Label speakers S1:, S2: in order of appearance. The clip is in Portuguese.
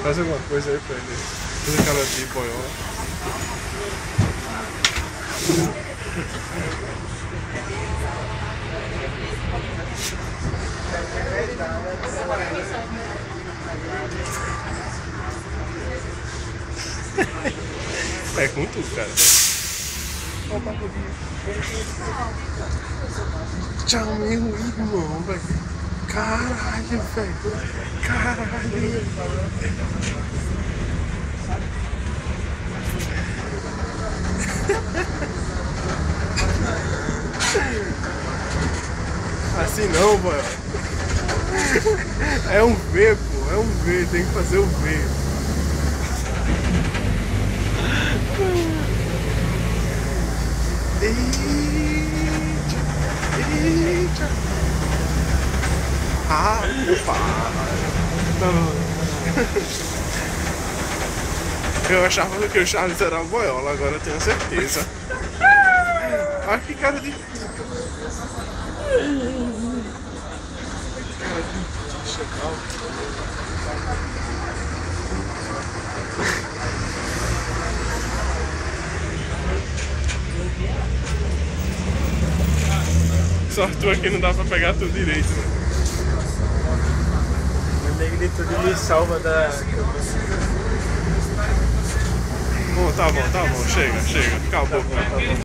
S1: Faz alguma coisa aí pra ele. Faz aquela de boiola. É com tudo, cara. Olha o bagulhinho. Tchau, meu irmão, velho. Caralho, velho. Caralho. Assim não, boy. É um V, pô. É um V. Tem que fazer o V. Eita. Eita. Ah, opa. Não. Eu achava que o Charles era a boiola, agora eu tenho certeza. Olha que cara de... Cara de chacal. Sorte tua que não dá pra pegar tudo direito, né?
S2: O negrito de me salva da...
S1: Bom, tá bom, chega, acabou.